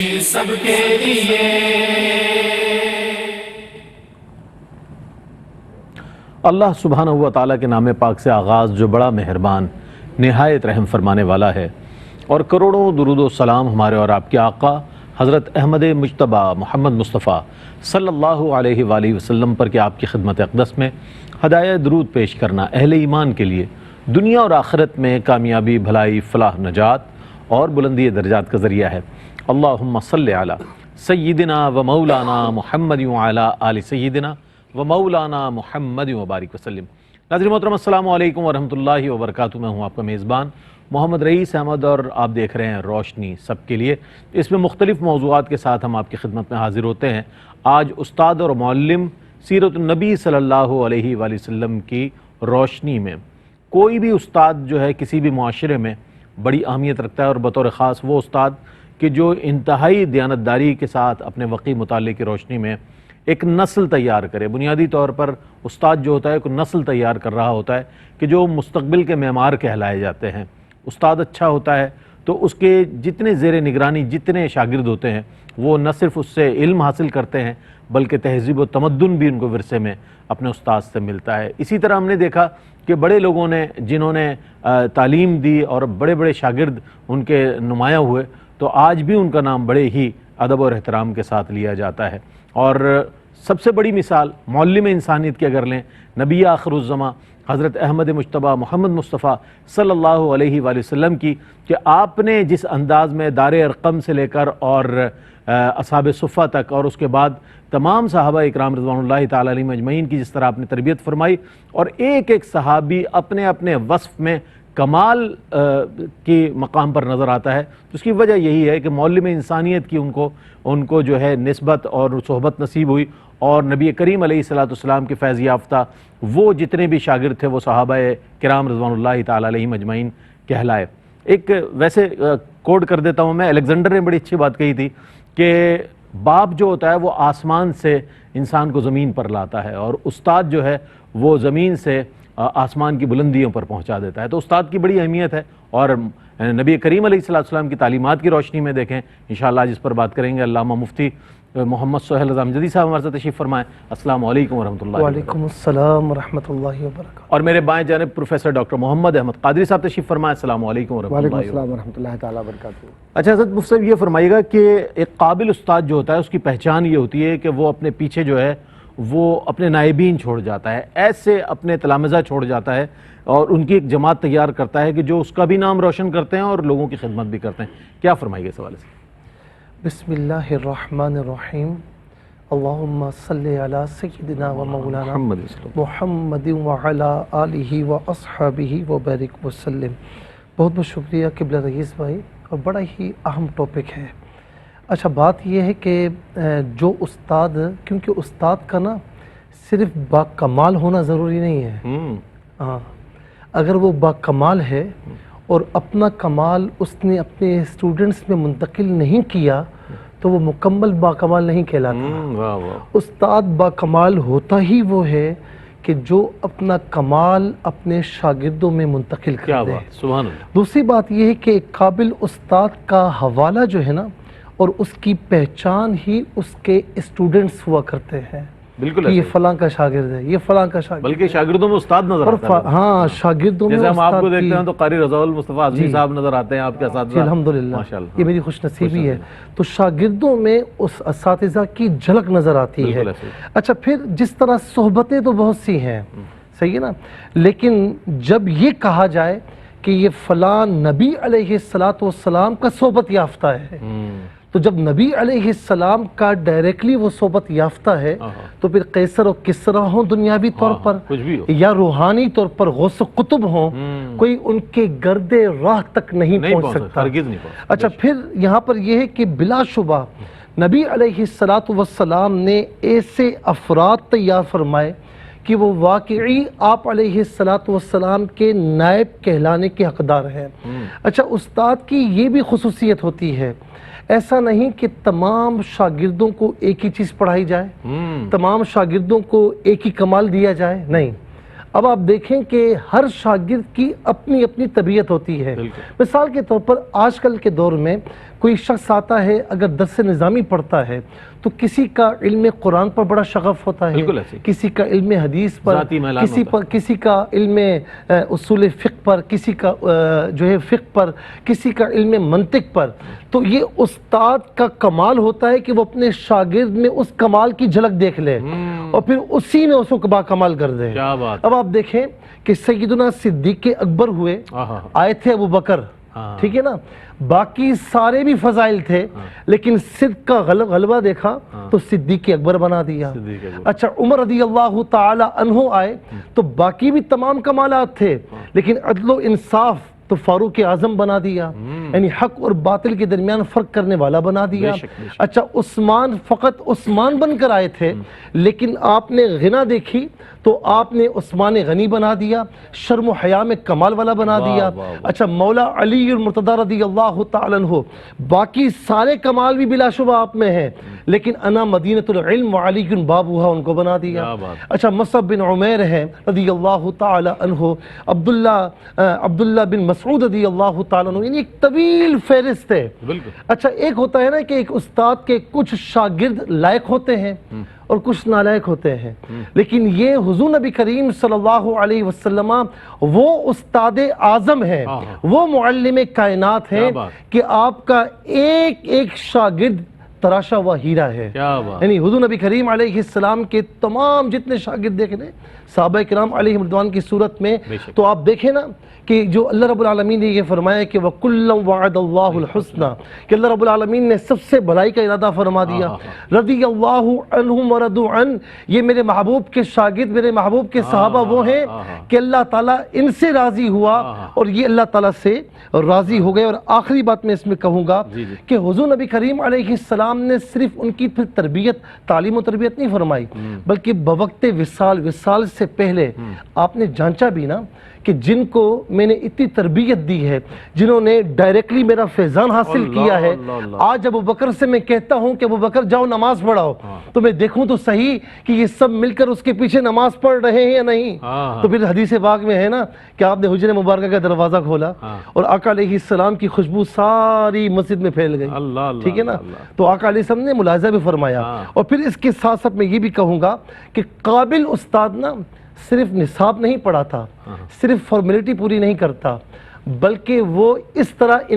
سب کے لیے اللہ سبحانہ و تعالیٰ کے نام پاک سے آغاز جو بڑا مہربان نہایت رحم فرمانے والا ہے، اور کروڑوں درود و سلام ہمارے اور آپ کے آقا حضرت احمد مجتبیٰ محمد مصطفیٰ صلی اللہ علیہ وآلہ وسلم پر کہ آپ کی خدمت اقدس میں ہدایہ درود پیش کرنا اہل ایمان کے لیے دنیا اور آخرت میں کامیابی، بھلائی، فلاح، نجات اور بلندی درجات کا ذریعہ ہے۔ اللہم صلی علی سیدنا و مولانا محمد وعلی آل سیدنا و مولانا محمد وبارک وسلم۔ ناظرین محترم، السلام علیکم ورحمۃ اللہ وبرکاتہ۔ میں ہوں آپ کا میزبان محمد رئیس احمد اور آپ دیکھ رہے ہیں روشنی سب کے لیے۔ اس میں مختلف موضوعات کے ساتھ ہم آپ کی خدمت میں حاضر ہوتے ہیں۔ آج استاد اور معلم سیرت النبی صلی اللہ علیہ وآلہ وسلم کی روشنی میں کوئی بھی استاد جو ہے کسی بھی معاشرے میں بڑی اہمیت رکھتا ہے، اور بطور خاص وہ استاد کہ جو انتہائی دیانتداری کے ساتھ اپنے وقی مطالعے کی روشنی میں ایک نسل تیار کرے۔ بنیادی طور پر استاد جو ہوتا ہے ایک نسل تیار کر رہا ہوتا ہے کہ جو مستقبل کے معمار کہلائے جاتے ہیں۔ استاد اچھا ہوتا ہے تو اس کے جتنے زیر نگرانی جتنے شاگرد ہوتے ہیں وہ نہ صرف اس سے علم حاصل کرتے ہیں بلکہ تہذیب و تمدن بھی ان کو ورثے میں اپنے استاد سے ملتا ہے۔ اسی طرح ہم نے دیکھا کہ بڑے لوگوں نے جنہوں نے تعلیم دی اور بڑے بڑے شاگرد ان کے نمایاں ہوئے، تو آج بھی ان کا نام بڑے ہی ادب اور احترام کے ساتھ لیا جاتا ہے۔ اور سب سے بڑی مثال معلم انسانیت کی اگر لیں، نبی آخر الزماں حضرت احمد مجتبیٰ محمد مصطفیٰ صلی اللہ علیہ وآلہ وسلم کی کہ آپ نے جس انداز میں دار ارقم سے لے کر اور اصحاب صفہ تک اور اس کے بعد تمام صحابہ اکرام رضوان اللہ تعالی علیہم اجمعین کی جس طرح آپ نے تربیت فرمائی، اور ایک ایک صحابی اپنے اپنے وصف میں کمال کی مقام پر نظر آتا ہے، اس کی وجہ یہی ہے کہ معلم انسانیت کی ان کو جو ہے نسبت اور صحبت نصیب ہوئی، اور نبی کریم علیہ السلام کے فیض یافتہ وہ جتنے بھی شاگرد تھے وہ صحابہ کرام رضوان اللہ تعالی علیہم اجمعین کہلائے۔ ایک ویسے کوڈ کر دیتا ہوں میں، الیگزینڈر نے بڑی اچھی بات کہی تھی کہ باپ جو ہوتا ہے وہ آسمان سے انسان کو زمین پر لاتا ہے، اور استاد جو ہے وہ زمین سے آسمان کی بلندیوں پر پہنچا دیتا ہے۔ تو استاد کی بڑی اہمیت ہے، اور نبی کریم علیہ السلام کی تعلیمات کی روشنی میں دیکھیں انشاءاللہ جس پر بات کریں گے۔ علامہ مفتی محمد سہیل رضا امجدی صاحب ہمارے ساتھ تشریف فرمائیں۔ السلام علیکم ورحمۃ اللہ۔ وعلیکم السلام ورحمۃ اللہ وبرکاتہ۔ اور میرے بائیں جانب پروفیسر ڈاکٹر محمد احمد قادری صاحب تشریف فرمائیں۔ السلام علیکم ورحمۃ اللہ۔ وعلیکم السلام ورحمۃ اللہ تعالیٰ وبرکاتہ۔ اچھا حضرت مفتی صاحب، یہ فرمائیے گا کہ ایک قابل استاد جو ہوتا ہے اس کی پہچان یہ ہوتی ہے کہ وہ اپنے پیچھے جو ہے وہ اپنے نائبین چھوڑ جاتا ہے، ایسے اپنے تلامذہ چھوڑ جاتا ہے، اور ان کی ایک جماعت تیار کرتا ہے کہ جو اس کا بھی نام روشن کرتے ہیں اور لوگوں کی خدمت بھی کرتے ہیں۔ کیا فرمائیے گا اس حوالے سے؟ بسم اللہ الرحمن الرحیم۔ اللہم صلی علی سیدنا و مولانا محمد وعلی آلہ و اصحابہ وبارک وسلم۔ بہت بہت شکریہ قبلہ رئیس بھائی، اور بڑا ہی اہم ٹاپک ہے۔ اچھا، بات یہ ہے کہ جو استاد، کیونکہ استاد کا نا صرف با کمال ہونا ضروری نہیں ہے، ہاں، اگر وہ با کمال ہے اور اپنا کمال اس نے اپنے اسٹوڈنٹس میں منتقل نہیں کیا تو وہ مکمل با کمال نہیں کہلاتا۔ استاد با کمال ہوتا ہی وہ ہے کہ جو اپنا کمال اپنے شاگردوں میں منتقل کر دے۔ سبحان اللہ۔ دوسری بات یہ ہے کہ ایک قابل استاد کا حوالہ جو ہے نا، اور اس کی پہچان ہی اس کے اسٹوڈنٹس ہوا کرتے ہیں۔ بالکل، یہ فلاں کا شاگرد ہے، یہ فلاں کا شاگرد، بلکہ شاگردوں میں استاد نظر آتا ہے۔ ہاں، شاگردوں میں جیسے ہم آپ کو استاد دیکھتے کی، ہیں تو قاری رضا المصطفیٰ اعظمی صاحب نظر آتے ہیں آپ کے اساتذہ۔ جی الحمدللہ، ماشاءاللہ، یہ میری خوش نصیبی ہے۔ تو شاگردوں میں اس اساتذہ کی جھلک نظر آتی ہے۔ اچھا، پھر جس طرح صحبتیں تو بہت سی ہیں، صحیح ہے نا، لیکن جب یہ کہا جائے کہ یہ فلاں نبی علیہ السلام کا صحبت یافتہ ہے، تو جب نبی علیہ السلام کا ڈائریکٹلی وہ صحبت یافتہ ہے تو پھر قیصر و کسریٰ ہوں دنیاوی طور پر یا روحانی طور پر غوث و قطب ہوں، کوئی ان کے گرد راہ تک نہیں پہنچ سکتا۔ اچھا، پھر یہاں پر یہ ہے کہ بلا شبہ نبی علیہ السلام نے ایسے افراد تیار فرمائے کہ وہ واقعی آپ علیہ السلام کے نائب کہلانے کے حقدار ہیں۔ اچھا، استاد کی یہ بھی خصوصیت ہوتی ہے، ایسا نہیں کہ تمام شاگردوں کو ایک ہی چیز پڑھائی جائے، تمام شاگردوں کو ایک ہی کمال دیا جائے، نہیں۔ اب آپ دیکھیں کہ ہر شاگرد کی اپنی اپنی طبیعت ہوتی ہے۔ مثال کے طور پر آج کل کے دور میں کوئی شخص آتا ہے اگر درس نظامی پڑھتا ہے تو کسی کا علم قرآن پر بڑا شغف ہوتا ہے، کسی کا علم حدیث پر، کسی کا علم اصول فقہ پر، کسی کا جو ہے فقہ پر، کسی کا علم منطق پر. تو یہ استاد کا کمال ہوتا ہے کہ وہ اپنے شاگرد میں اس کمال کی جھلک دیکھ لے اور پھر اسی میں اس کو با کمال کر دے. اب آپ دیکھیں کہ سیدنا صدیق اکبر ہوئے، آئے تھے ابو بکر، ٹھیک ہے نا، باقی سارے بھی فضائل تھے لیکن صدق کا غلبہ دیکھا تو صدیق اکبر بنا دیا. اچھا عمر رضی اللہ تعالی عنہ آئے تو باقی بھی تمام کمالات تھے لیکن عدل و انصاف تو فاروق اعظم بنا دیا، یعنی حق اور باطل کے درمیان فرق کرنے والا بنا دیا. اچھا عثمان فقط عثمان بن کر آئے تھے لیکن آپ نے غنا دیکھی تو آپ نے عثمان غنی بنا دیا، شرم و حیا میں کمال والا بنا دیا. اچھا مولا علی المرتضی رضی اللہ تعالی عنہ، باقی سارے کمال بھی بلا شبہ آپ میں ہیں لیکن انا مدینۃ العلم وعلی بابوہا ان کو بنا دیا. اچھا مصعب بن عمیر ہیں رضی اللہ تعالی عنہ، عبداللہ بن مسعود رضی اللہ تعالی عنہ، یعنی ایک طویل فہرست ہے. اچھا ایک ہوتا ہے نا کہ ایک استاد کے کچھ شاگرد لائق ہوتے ہیں اور کچھ نالائق ہوتے ہیں، لیکن یہ حضور نبی کریم صلی اللہ علیہ وسلم وہ استاد اعظم ہیں، وہ معلم کائنات ہیں کہ آپ کا ایک ایک شاگرد تراشا ہوا ہیرا ہے. یعنی حضور نبی کریم علیہ السلام کے تمام جتنے شاگرد دیکھیں صحابہ کرام علیہم رضوان کی صورت میں تو آپ دیکھیں نا کہ جو اللہ رب العالمین نے یہ فرمایا کہ وَكُلًّا وَعَدَ اللَّهُ الْحُسْنَى، کہ اللہ رب العالمین نے سب سے بھلائی کا ارادہ فرما دیا. رضی اللہ عنہم ورضوا عنہ، یہ میرے محبوب کے شاگرد، میرے محبوب کے صحابہ وہ ہیں کہ اللہ تعالیٰ ان سے راضی ہوا اور یہ اللہ تعالیٰ سے راضی ہو گئے. اور آخری بات میں اس میں کہوں گا کہ حضور نبی کریم علیہ السلام نے صرف ان کی پھر تربیت، تعلیم و تربیت نہیں فرمائی بلکہ بوقت وصال سے پہلے آپ نے جانچا بھی نا کہ جن کو میں نے اتنی تربیت دی ہے، جنہوں نے ڈائریکٹلی میرا فیضان حاصل کیا ہے، آج ابو بکر سے میں کہتا ہوں کہ ابو بکر جاؤ نماز پڑھاؤ تو میں دیکھوں تو صحیح کہ یہ سب مل کر اس کے پیچھے نماز پڑھ رہے ہیں یا نہیں. تو پھر حدیث پاک میں ہے نا کہ آپ نے حجر مبارکہ کا دروازہ کھولا اور آقا علیہ السلام کی خوشبو ساری مسجد میں پھیل گئی، ٹھیک ہے نا. تو آقا علیہ السلام نے ملاحظہ بھی فرمایا. اور پھر اس کے ساتھ ساتھ میں یہ بھی کہوں گا کہ قابل استاد نا صرف نصاب نہیں پڑھاتا، صرف فارمیلٹی پوری نہیں کرتا، بلکہ وہ اس طرح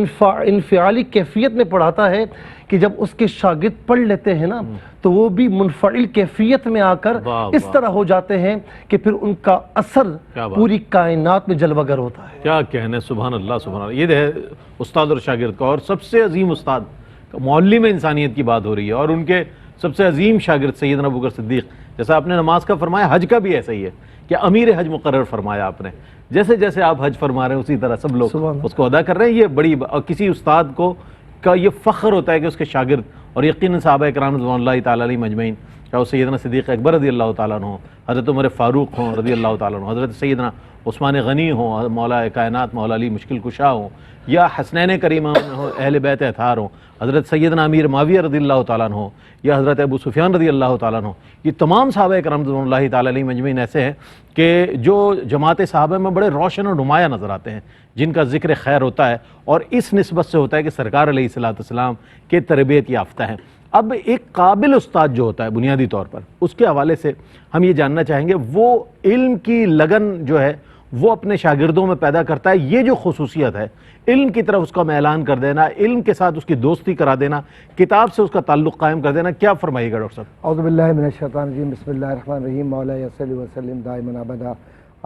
انفعالی کیفیت میں پڑھاتا ہے کہ جب اس کے شاگرد پڑھ لیتے ہیں نا تو وہ بھی منفعل کیفیت میں آ کر اس طرح ہو جاتے ہیں کہ پھر ان کا اثر پوری کائنات میں جلوہ گر ہوتا ہے. کیا کہنے، سبحان اللہ سبحان اللہ. یہ ہے استاد اور شاگرد کا، اور سب سے عظیم استاد معلم انسانیت کی بات ہو رہی ہے اور ان کے سب سے عظیم شاگرد سیدنا ابوبکر صدیق. جیسا آپ نے نماز کا فرمایا، حج کا بھی ایسا ہی ہے کہ امیر حج مقرر فرمایا آپ نے. جیسے جیسے آپ حج فرما رہے ہیں اسی طرح سب لوگ اس کو ادا کر رہے ہیں. یہ بڑی اور کسی استاد کو کا یہ فخر ہوتا ہے کہ اس کے شاگرد، اور یقیناً صحابہ کرام رضوان اللہ تعالیٰ علیہم اجمعین، چاہے وہ سیدنا صدیق اکبر رضی اللہ تعالیٰ عنہ، حضرت عمر فاروق ہوں رضی اللہ تعالیٰ عنہ، حضرت سیدنا عثمان غنی ہوں، مولا کائنات مولا علی مشکل کشا ہوں، یا حسنین کریمہ ہوں، اہل بیت اطہار ہوں، حضرت سیدنا امیر معاویہ رضی اللہ تعالیٰ عنہ، یا حضرت ابو سفیان رضی اللہ تعالیٰ عنہ. یہ تمام صحابہ کرام رضوان اللہ تعالیٰ علیہم اجمعین ایسے ہیں کہ جو جماعت صحابہ میں بڑے روشن اور نمایاں نظر آتے ہیں، جن کا ذکر خیر ہوتا ہے اور اس نسبت سے ہوتا ہے کہ سرکار علیہ السلام کے تربیت یافتہ ہیں. اب ایک قابل استاد جو ہوتا ہے بنیادی طور پر، اس کے حوالے سے ہم یہ جاننا چاہیں گے وہ علم کی لگن جو ہے وہ اپنے شاگردوں میں پیدا کرتا ہے. یہ جو خصوصیت ہے علم کی طرف اس کا اعلان کر دینا، علم کے ساتھ اس کی دوستی کرا دینا، کتاب سے اس کا تعلق قائم کر دینا، کیا فرمائیے گا ڈاکٹر صاحب؟ اعوذ باللہ من الشیطان الرجیم، بسم اللہ الرحمن الرحیم. مولانا صلی وسلم دائما ابدا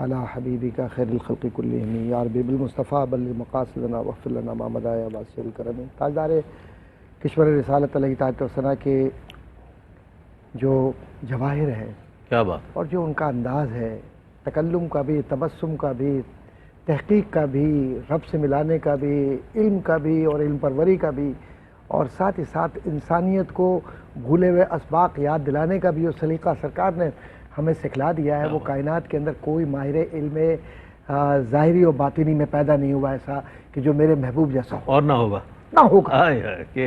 علی حبیبک خیر الخلق کلہم، یا ربی بالمصطفیٰ بلغ مقاصدنا واغفر لنا ما مضى یا واسع الکرم. تاجدار کشور رسالت علیہ تعالیٰ و ثنا کے جو جواہر ہیں، کیا بات، اور جو ان کا انداز ہے تکلم کا بھی، تبسم کا بھی، تحقیق کا بھی، رب سے ملانے کا بھی، علم کا بھی اور علم پروری کا بھی، اور ساتھ ہی ساتھ انسانیت کو بھولے ہوئے اسباق یاد دلانے کا بھی جو سلیقہ سرکار نے ہمیں سکھلا دیا ہے، وہ کائنات کے اندر کوئی ماہر علم ظاہری و باطنی میں پیدا نہیں ہوا ایسا کہ جو میرے محبوب جیسا ہو، اور نہ ہوگا،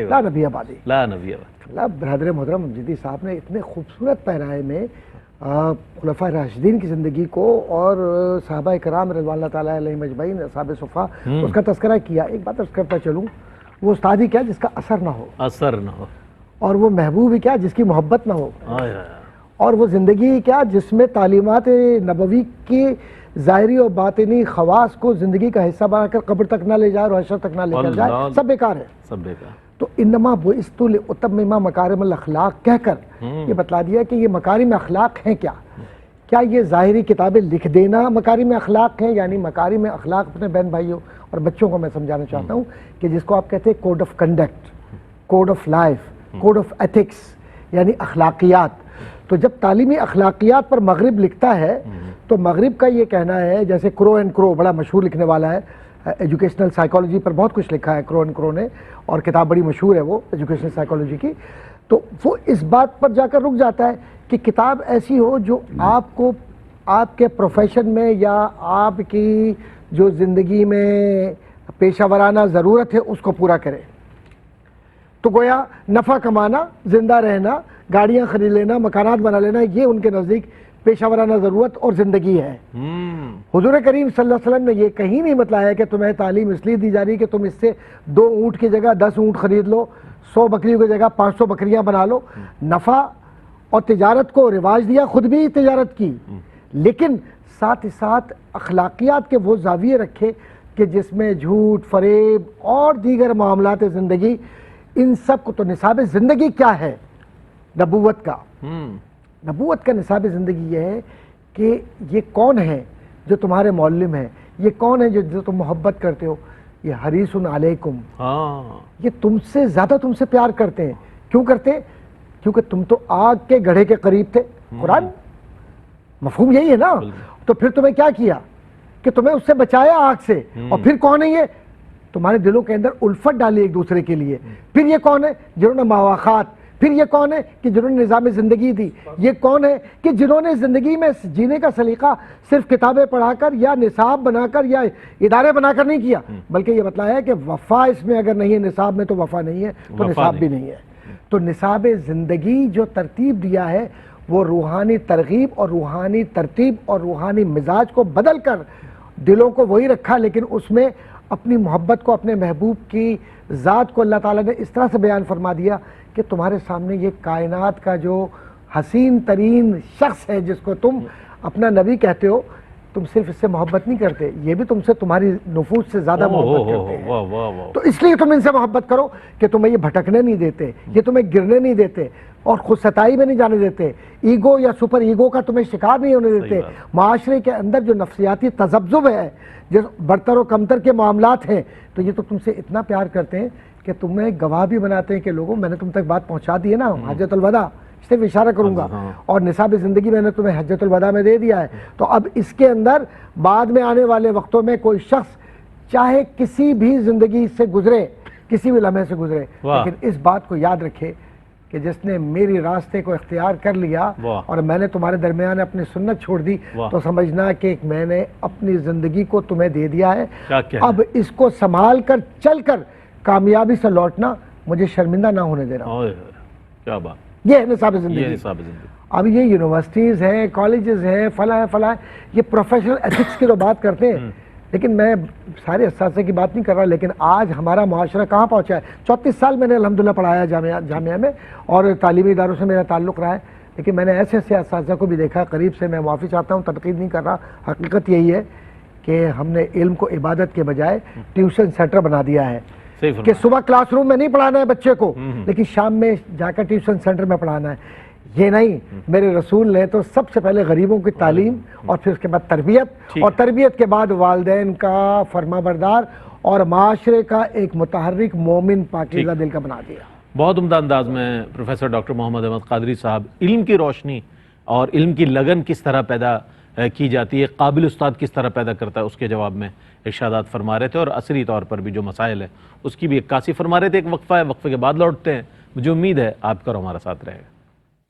لا نبی آبادی، لا نبی آبادی. برادر محترم جدی صاحب نے اتنے خوبصورت پیرائے میں خلفاء راشدین کی زندگی کو اور صحابہ کرام رضوان اللہ تعالیٰ علیہم اجمعین اصحاب صفا اس کا تذکرہ کیا. ایک بات عرض کرتا چلوں، وہ استادی کیا جس کا اثر نہ ہو، اثر نہ ہو، اور وہ محبوب کیا جس کی محبت نہ ہو، آئے آئے۔ اور وہ زندگی کیا جس میں تعلیمات نبوی کی ظاہری اور باطنی خواص کو زندگی کا حصہ بنا کر قبر تک نہ لے جائے اور حشر تک نہ لے کر جائے، سب بیکار ہے۔ سب بیکار۔ تو انما بعثت لاتمم مکارم الاخلاق کہہ کر یہ بتلا دیا کہ یہ مکارم اخلاق ہیں کیا یہ ظاہری کتابیں لکھ دینا مکارم اخلاق ہیں؟ یعنی مکارم اخلاق اپنے بہن بھائیوں اور بچوں کو میں سمجھانا چاہتا ہوں کہ جس کو آپ کہتے ہیں code of conduct, code of life, code of ethics, یعنی اخلاقیات۔ تو جب تعلیمی اخلاقیات پر مغرب لکھتا ہے تو مغرب کا یہ کہنا ہے، جیسے کرو اینڈ کرو بڑا مشہور لکھنے والا ہے، ایجوکیشنل سائیکالوجی پر بہت کچھ لکھا ہے کرو اینڈ کرو نے، اور کتاب بڑی مشہور ہے وہ ایجوکیشنل سائیکالوجی کی، تو وہ اس بات پر جا کر رک جاتا ہے کہ کتاب ایسی ہو جو آپ کو آپ کے پروفیشن میں یا آپ کی جو زندگی میں پیشہ ورانہ ضرورت ہے اس کو پورا کرے۔ تو گویا نفع کمانا، زندہ رہنا، گاڑیاں خرید لینا، مکانات بنا لینا، یہ ان کے نزدیک پیشہ ورانہ ضرورت اور زندگی ہے۔ حضور کریم صلی اللہ علیہ وسلم نے یہ کہیں نہیں بتلایا کہ تمہیں تعلیم اس لیے دی جا رہی کہ تم اس سے 2 اونٹ کی جگہ 10 اونٹ خرید لو، 100 بکریوں کی جگہ 500 بکریاں بنا لو۔ نفع اور تجارت کو رواج دیا، خود بھی تجارت کی، لیکن ساتھ ہی ساتھ اخلاقیات کے وہ زاویے رکھے کہ جس میں جھوٹ، فریب اور دیگر معاملات زندگی، ان سب کو۔ تو نصاب زندگی کیا ہے نبوت کا؟ نبوت کا نصاب زندگی یہ ہے کہ یہ کون ہے جو تمہارے معلم ہے، یہ کون ہے جو تم محبت کرتے ہو، یہ حریص علیکم، یہ تم سے زیادہ تم سے پیار کرتے ہیں۔ کیوں کرتے؟ کیونکہ تم تو آگ کے گڑھے کے قریب تھے۔ قرآن مفہوم یہی ہے نا۔ تو پھر تمہیں کیا کیا کہ تمہیں اس سے بچایا آگ سے، اور پھر کون ہے یہ؟ تمہارے دلوں کے اندر الفت ڈالی ایک دوسرے کے لیے۔ پھر یہ کون ہے جنہوں نے مواخات، پھر یہ کون ہے کہ جنہوں نے نظام زندگی دی، یہ کون ہے کہ جنہوں نے زندگی میں جینے کا سلیقہ صرف کتابیں پڑھا کر یا نصاب بنا کر یا ادارے بنا کر نہیں کیا، بلکہ یہ بتلایا ہے کہ وفا اس میں اگر نہیں ہے، نصاب میں تو وفا نہیں ہے، تو نصاب بھی نہیں ہے۔ تو نصاب زندگی جو ترتیب دیا ہے وہ روحانی ترغیب اور روحانی ترتیب اور روحانی مزاج کو بدل کر دلوں کو وہی رکھا، لیکن اس میں اپنی محبت کو، اپنے محبوب کی ذات کو اللہ تعالیٰ نے اس طرح سے بیان فرما دیا کہ تمہارے سامنے یہ کائنات کا جو حسین ترین شخص ہے جس کو تم اپنا نبی کہتے ہو، تم صرف اس سے محبت نہیں کرتے، یہ بھی تم سے تمہاری نفوس سے زیادہ محبت کرتے ہیں۔ تو اس لیے تم ان سے محبت کرو کہ تمہیں یہ بھٹکنے نہیں دیتے، یہ تمہیں گرنے نہیں دیتے، اور خود ستائی میں نہیں جانے دیتے، ایگو یا سپر ایگو کا تمہیں شکار نہیں ہونے دیتے۔ معاشرے کے اندر جو نفسیاتی تذبذب ہے، جو برتر و کمتر کے معاملات ہیں، تو یہ تو تم سے اتنا پیار کرتے ہیں کہ تمہیں گواہ بھی بناتے ہیں کہ لوگوں میں نے تم تک بات پہنچا دی ہے نا، حجۃ الوداع، صرف اشارہ کروں گا، اور نصاب زندگی میں نے تمہیں حجۃ الوداع میں دے دیا ہے۔ تو اب اس کے اندر بعد میں آنے والے وقتوں میں کوئی شخص چاہے کسی بھی زندگی سے گزرے، کسی بھی لمحے سے گزرے، لیکن اس بات کو یاد رکھے کہ جس نے میری راستے کو اختیار کر لیا اور میں نے تمہارے درمیان اپنی سنت چھوڑ دی، تو سمجھنا کہ میں نے اپنی زندگی کو تمہیں دے دیا ہے، اب اس کو سنبھال کر چل کر کامیابی سے لوٹنا، مجھے شرمندہ نہ ہونے دینا۔ کیا بات، یہ ہے نصاب زندگی۔ اب یہ یونیورسٹیز ہیں، کالجز ہیں، فلاں فلاں، یہ پروفیشنل ایتھکس کی تو بات کرتے ہیں، لیکن میں سارے اساتذہ کی بات نہیں کر رہا، لیکن آج ہمارا معاشرہ کہاں پہنچا ہے؟ 34 سال میں نے الحمدللہ پڑھایا جامعہ میں، اور تعلیمی اداروں سے میرا تعلق رہا ہے، لیکن میں نے ایسے ایسے اساتذہ کو بھی دیکھا قریب سے، میں معافی چاہتا ہوں، تنقید نہیں کر رہا، حقیقت یہی ہے کہ ہم نے علم کو عبادت کے بجائے ٹیوشن سینٹر بنا دیا ہے، کہ صبح کلاس روم میں نہیں پڑھانا ہے بچے کو، لیکن شام میں جا کر ٹیوشن سینٹر میں پڑھانا ہے۔ یہ نہیں، میرے رسول نے تو سب سے پہلے غریبوں کی تعلیم، اور پھر اس کے بعد تربیت، اور تربیت کے بعد والدین کا فرما بردار اور معاشرے کا ایک متحرک مومن پاکیزہ دل کا بنا دیا۔ بہت عمدہ انداز میں پروفیسر ڈاکٹر محمد احمد قادری صاحب علم کی روشنی اور علم کی لگن کس طرح پیدا کی جاتی ہے، قابل استاد کس طرح پیدا کرتا ہے، اس کے جواب میں ارشادات فرما رہے تھے، اور عصری طور پر بھی جو مسائل ہیں اس کی بھی عکاسی فرما رہے تھے۔ ایک وقفہ ہے، وقفے کے بعد لوٹتے ہیں، مجھے امید ہے آپ کا ہمارا ساتھ رہے گا۔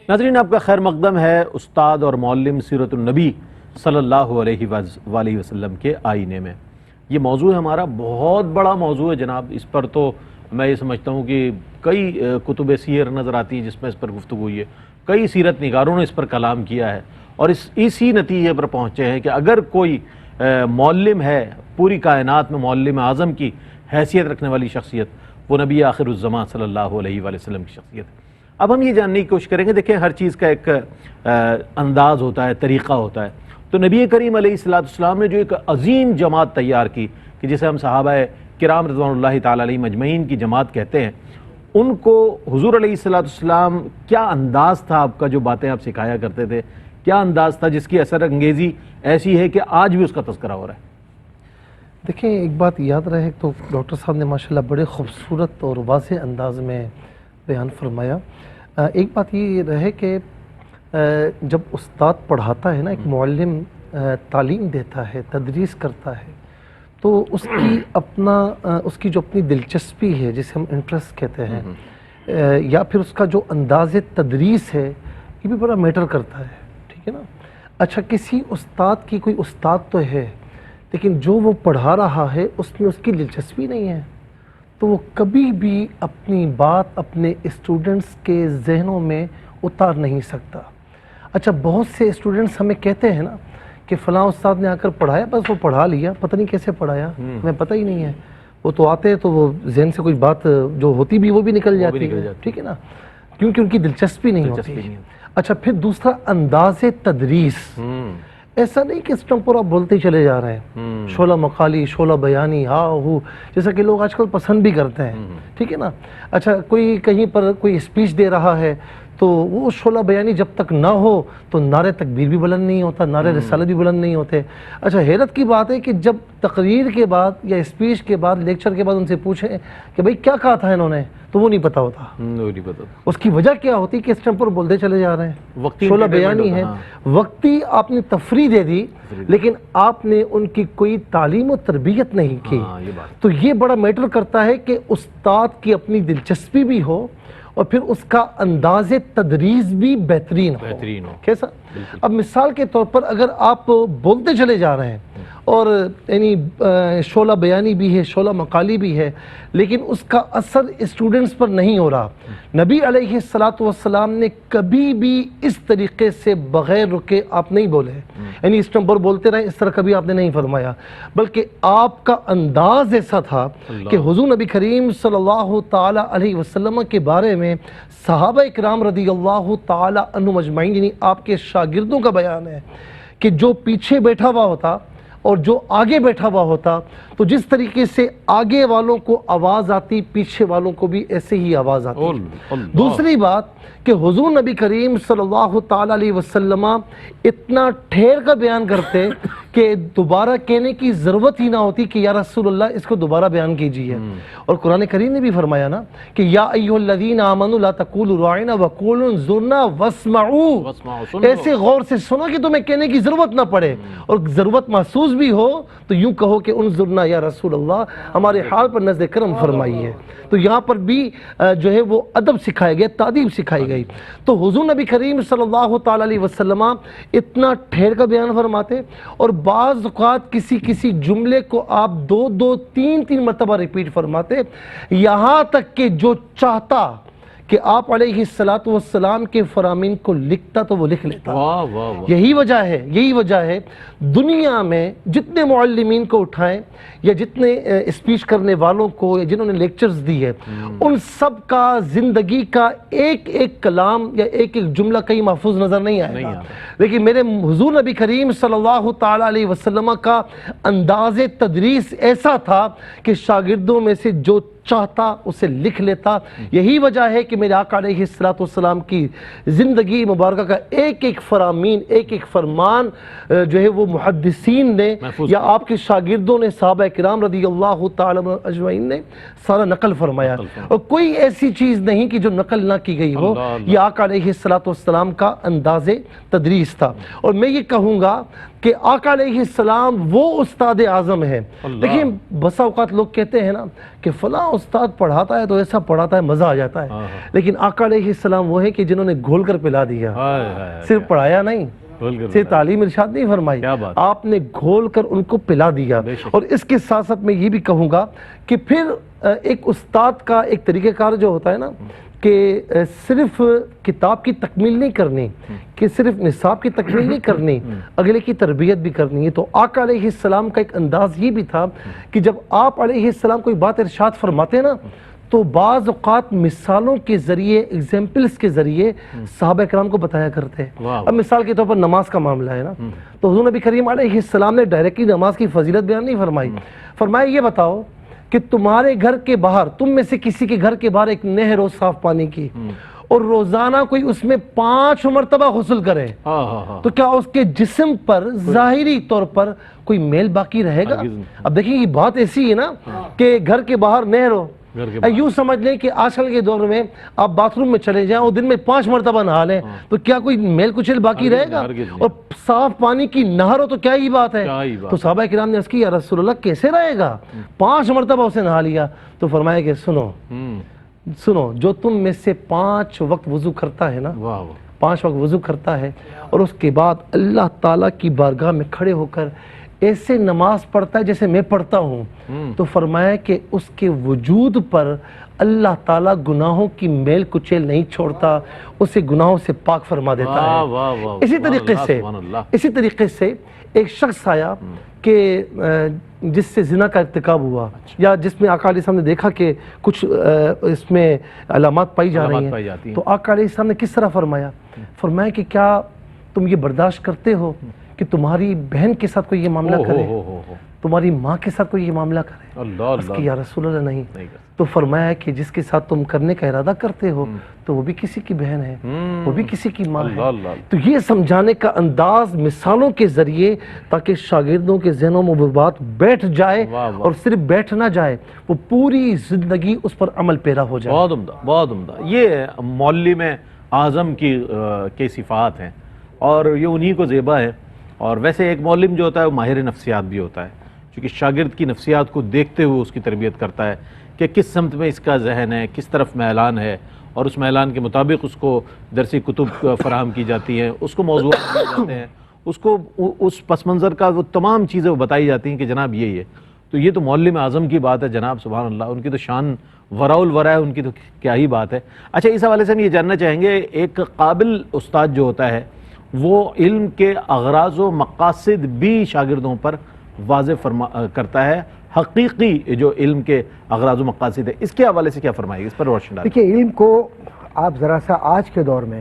ناظرین، آپ کا خیر مقدم ہے استاد اور معلم سیرت النبی صلی اللہ علیہ وآلہ وسلم کے آئینے میں۔ یہ موضوع ہمارا بہت بڑا موضوع ہے جناب، اس پر تو میں یہ سمجھتا ہوں کہ کئی کتب سیر نظر آتی ہیں جس میں اس پر گفتگو ہوئی ہے، کئی سیرت نگاروں نے اس پر کلام کیا ہے، اور اسی نتیجے پر پہنچے ہیں کہ اگر کوئی معلم ہے پوری کائنات میں معلم اعظم کی حیثیت رکھنے والی شخصیت، وہ نبی آخر الزمان صلی اللہ علیہ وآلہ وسلم کی شخصیت ہے۔ اب ہم یہ جاننے کی کوشش کریں گے، دیکھیں ہر چیز کا ایک انداز ہوتا ہے، طریقہ ہوتا ہے، تو نبی کریم علیہ السلام نے جو ایک عظیم جماعت تیار کی کہ جسے ہم صحابہ کرام رضوان اللہ تعالیٰ علیہ مجمعین کی جماعت کہتے ہیں، ان کو حضور علیہ السلام کیا انداز تھا آپ کا جو باتیں آپ سکھایا کرتے تھے، کیا انداز تھا جس کی اثر انگیزی ایسی ہے کہ آج بھی اس کا تذکرہ ہو رہا ہے؟ دیکھیں ایک بات یاد رہے تو ڈاکٹر صاحب نے ماشاءاللہ بڑے خوبصورت اور واضح انداز میں بیان فرمایا۔ ایک بات یہ رہے کہ جب استاد پڑھاتا ہے نا، ایک معلم تعلیم دیتا ہے، تدریس کرتا ہے، تو اس کی جو اپنی دلچسپی ہے جسے ہم انٹرسٹ کہتے ہیں، یا پھر اس کا جو انداز تدریس ہے، یہ بھی بڑا میٹر کرتا ہے، ٹھیک ہے نا۔ اچھا کسی استاد کی کوئی استاد تو ہے، لیکن جو وہ پڑھا رہا ہے اس میں اس کی دلچسپی نہیں ہے، تو وہ کبھی بھی اپنی بات اپنے اسٹوڈنٹس کے ذہنوں میں اتار نہیں سکتا۔ اچھا بہت سے اسٹوڈنٹس ہمیں کہتے ہیں نا کہ فلاں استاد نے آ کر پڑھایا، بس وہ پڑھا لیا، پتہ نہیں کیسے پڑھایا، ہمیں پتہ ہی نہیں ہے، وہ تو آتے تو وہ ذہن سے کوئی بات جو ہوتی بھی وہ بھی نکل جاتی ہے، ٹھیک ہے نا، کیونکہ ان کی دلچسپی نہیں ہوتی۔ اچھا پھر دوسرا انداز تدریس، ایسا نہیں کہ اسٹمپورا بولتے چلے جا رہے ہیں، شعلہ مقالی، شعلہ بیانی، جیسا کہ لوگ آج کل پسند بھی کرتے ہیں، ٹھیک ہے نا۔ اچھا کوئی کہیں پر کوئی اسپیچ دے رہا ہے تو وہ شعلہ بیانی جب تک نہ ہو تو نعرے تکبیر بھی بلند نہیں ہوتا، نعرے رسالت بھی بلند نہیں ہوتے۔ اچھا حیرت کی بات ہے کہ جب تقریر کے بعد یا اسپیچ کے بعد، لیکچر کے بعد ان سے پوچھیں کہ بھئی کیا کہا تھا انہوں نے، تو وہ نہیں پتا ہوتا۔ اس کی وجہ کیا ہوتی کہ اس ٹائم پر بولتے چلے جا رہے ہیں، شعلہ بیانی ہے، وقتی آپ نے تفریح دے دی لیکن آپ نے ان کی کوئی تعلیم و تربیت نہیں کی۔ تو یہ بڑا میٹر کرتا ہے کہ استاد کی اپنی دلچسپی بھی ہو اور پھر اس کا انداز تدریس بھی بہترین ہو۔ کیسا؟ اب مثال کے طور پر اگر آپ بولتے چلے جا رہے ہیں اور یعنی شعلہ بیانی بھی ہے، شعلہ مقالی بھی ہے، لیکن اس کا اثر اسٹوڈنٹس پر نہیں ہو رہا۔ نبی علیہ السلام نے کبھی بھی اس طریقے سے بغیر رکے آپ نہیں بولے، یعنی اس نمبر بولتے رہے، اس طرح کبھی آپ نے نہیں فرمایا، بلکہ آپ کا انداز ایسا تھا کہ حضور نبی کریم صلی اللہ تعالی علیہ وسلم کے بارے میں صحابہ اکرام رضی اللہ تعالی عنہم اجمعین یعنی آپ کے شاگردوں کا بیان ہے کہ جو پیچھے بیٹھا ہوا ہوتا اور جو آگے بیٹھا ہوا ہوتا، تو جس طریقے سے آگے والوں کو آواز آتی، پیچھے والوں کو بھی ایسے ہی آواز آتی۔ دوسری بات کہ حضور نبی کریم صلی اللہ تعالی علیہ وسلم اتنا ٹھہر کا بیان کرتے کہ دوبارہ کہنے کی ضرورت ہی نہ ہوتی کہ یا رسول اللہ اس کو دوبارہ بیان کیجیے۔ اور قرآن کریم نے بھی فرمایا نا کہ یا ایھا الذین آمنوا لا تقولوا راعنا وقولوا انظرنا واسمعوا، ایسے غور سے سنو کہ تمہیں کہنے کی ضرورت نہ پڑے، اور ضرورت محسوس بھی ہو تو یوں کہو کہ انظرنا یا رسول اللہ، ہمارے حال پر نظر کرم فرمائیے۔ تو یہاں پر بھی جو ہے وہ ادب سکھایا گیا، تعدیب سکھائی گئی۔ تو حضور نبی کریم صلی اللہ تعالی علیہ وسلم اتنا ٹھہر کا بیان فرماتے، اور بعض اوقات کسی جملے کو آپ دو تین مرتبہ ریپیٹ فرماتے، یہاں تک کہ جو چاہتا کہ آپ علیہ السلام کے فرامین کو لکھتا تو وہ لکھ لیتا۔ یہی وجہ ہے دنیا میں جتنے معلمین کو اٹھائیں یا جتنے اسپیچ کرنے والوں کو یا جنہوں نے لیکچرز دی ہے، ان سب کا زندگی کا ایک ایک کلام یا ایک ایک جملہ کہیں محفوظ نظر نہیں آئے گا، لیکن میرے حضور نبی کریم صلی اللہ تعالی علیہ وسلم کا انداز تدریس ایسا تھا کہ شاگردوں میں سے جو چاہتا اسے لکھ لیتا۔ یہی وجہ ہے کہ میرے آقا علیہ السلام کی زندگی مبارکہ کا ایک ایک فرامین، ایک ایک فرمان جو ہے وہ محدثین نے یا آپ کے شاگردوں نے، صحابہ کرام رضی اللہ تعالی اجمعین نے سارا نقل فرمایا، اور کوئی ایسی چیز نہیں کہ جو نقل نہ کی گئی ہو۔ یہ آقا علیہ السلام کا انداز تدریس تھا۔ اور میں یہ کہوں گا کہ آقا علیہ السلام وہ استاد اعظم ہے۔ دیکھیں بسا اوقات لوگ کہتے ہیں نا کہ فلاں استاد پڑھاتا ہے تو ایسا پڑھاتا ہے مزہ آ جاتا ہے، لیکن آقا علیہ السلام وہ ہے کہ جنہوں نے گھول کر پلا دیا، صرف پڑھایا نہیں، صرف تعلیم ارشاد نہیں فرمائی، آپ نے گھول کر ان کو پلا دیا۔ اور اس کے ساتھ ساتھ میں یہ بھی کہوں گا کہ پھر ایک استاد کا ایک طریقہ کار جو ہوتا ہے نا کہ صرف کتاب کی تکمیل نہیں کرنی، کہ صرف نصاب کی تکمیل نہیں کرنی، اگلے کی تربیت بھی کرنی ہے۔ تو آقا علیہ السلام کا ایک انداز یہ بھی تھا کہ جب آپ علیہ السلام کوئی بات ارشاد فرماتے نا تو بعض اوقات مثالوں کے ذریعے ایگزامپلس کے ذریعے صحابہ کرام کو بتایا کرتے ہیں. اب مثال کے طور پر نماز کا معاملہ ہے نا, تو حضور نبی کریم علیہ السلام نے ڈائریکٹلی نماز کی فضیلت بیان نہیں فرمائی. فرمایا یہ بتاؤ کہ تمہارے گھر کے باہر, تم میں سے کسی کے گھر کے باہر ایک نہر ہو صاف پانی کی, اور روزانہ کوئی اس میں 5 مرتبہ غسل کرے, تو کیا اس کے جسم پر ظاہری طور پر کوئی میل باقی رہے گا؟ اب دیکھیں یہ بات ایسی ہے نا کہ گھر کے باہر نہر ہو, یوں سمجھ لیں کہ آج کل کے دور میں آپ باتھ روم میں چلے جائیں اور دن میں 5 مرتبہ نہا لیں, تو کیا کوئی میل کچیل باقی رہے گا؟ اور صاف پانی کی نہر ہو تو کیا ہی بات ہے. تو صحابہ کرام نے عرض کی یا رسول اللہ کیسے رہے گا؟ 5 مرتبہ اسے نہا لیا. تو فرمایا کہ سنو, جو تم میں سے 5 وقت وضو کرتا ہے نا, 5 وقت وضو کرتا ہے اور اس کے بعد اللہ تعالیٰ کی بارگاہ میں کھڑے ہو کر ایسے نماز پڑھتا ہے جیسے میں پڑھتا ہوں, تو فرمایا کہ اس کے وجود پر اللہ تعالیٰ گناہوں کی میل کچیل نہیں چھوڑتا, اسے گناہوں سے پاک فرما دیتا ہے. اسی طریقے سے ایک شخص آیا کہ جس سے زنا کا ارتکاب ہوا, یا جس میں آقا علیہ السلام نے دیکھا کہ کچھ اس میں علامات پائی جا رہی ہیں, تو آقا علیہ السلام نے کس طرح فرمایا کہ کیا تم یہ برداشت کرتے ہو کہ تمہاری بہن کے ساتھ کوئی یہ معاملہ کرے, تمہاری ماں کے ساتھ کوئی یہ معاملہ کرے؟ اس کی یا رسول اللہ نہیں. تو فرمایا کہ جس کے ساتھ تم کرنے کا ارادہ کرتے ہو تو وہ بھی کسی کی بہن ہے, وہ بھی کسی کی ماں ہے. تو یہ سمجھانے کا انداز مثالوں کے ذریعے, تاکہ شاگردوں کے ذہنوں میں وہ بات بیٹھ جائے, اور صرف بیٹھ نہ جائے, وہ پوری زندگی اس پر عمل پیرا ہو جائے. بہت عمدہ, بہت عمدہ. یہ معلم اعظم کی صفات ہیں, اور یہ انہی کو زیبا ہے. اور ویسے ایک معلم جو ہوتا ہے وہ ماہر نفسیات بھی ہوتا ہے, چونکہ شاگرد کی نفسیات کو دیکھتے ہوئے اس کی تربیت کرتا ہے کہ کس سمت میں اس کا ذہن ہے, کس طرف میلان ہے, اور اس میلان کے مطابق اس کو درسی کتب فراہم کی جاتی ہیں, اس کو موضوعات دیے جاتے ہیں, اس کو اس پس منظر کا وہ تمام چیزیں وہ بتائی جاتی ہیں کہ جناب یہ. تو یہ تو معلم اعظم کی بات ہے جناب, سبحان اللہ. ان کی تو شان وراء الورا ہے, ان کی تو کیا ہی بات ہے. اچھا, اس حوالے سے ہم یہ جاننا چاہیں گے, ایک قابل استاد جو ہوتا ہے وہ علم کے اغراض و مقاصد بھی شاگردوں پر واضح کرتا ہے. حقیقی جو علم کے اغراض و مقاصد ہے, اس کے حوالے سے کیا فرمائے گی, اس پر روشن ڈالیں. دیکھیے, علم کو آپ ذرا سا آج کے دور میں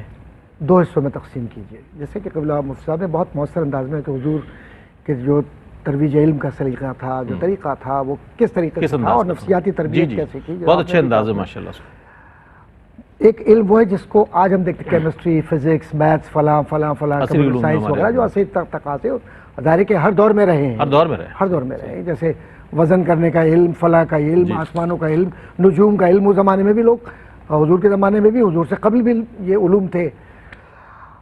2 حصوں میں تقسیم کیجئے. جیسے کہ قبلہ مفتی صاحب نے بہت مؤثر انداز میں کہ حضور کے جو ترویج علم کا سلیقہ تھا, جو طریقہ تھا, وہ کس طریقے سے تھا, اور نفسیاتی تربیت کیسے کی. بہت اچھے انداز ہے ماشاءاللہ. ایک علم وہ ہے جس کو آج ہم دیکھتے ہیں, کیمسٹری, فزکس, میتھس, فلاں کمپیوٹر سائنس وغیرہ, جو اصل تقاضے ظاہر ہے کہ ہر دور میں رہے ہیں, ہر دور میں رہے ہیں. جیسے وزن کرنے کا علم, فلک کا علم, آسمانوں کا علم, نجوم کا علم, اس زمانے میں بھی لوگ, حضور کے زمانے میں بھی, حضور سے قبل بھی یہ علوم تھے.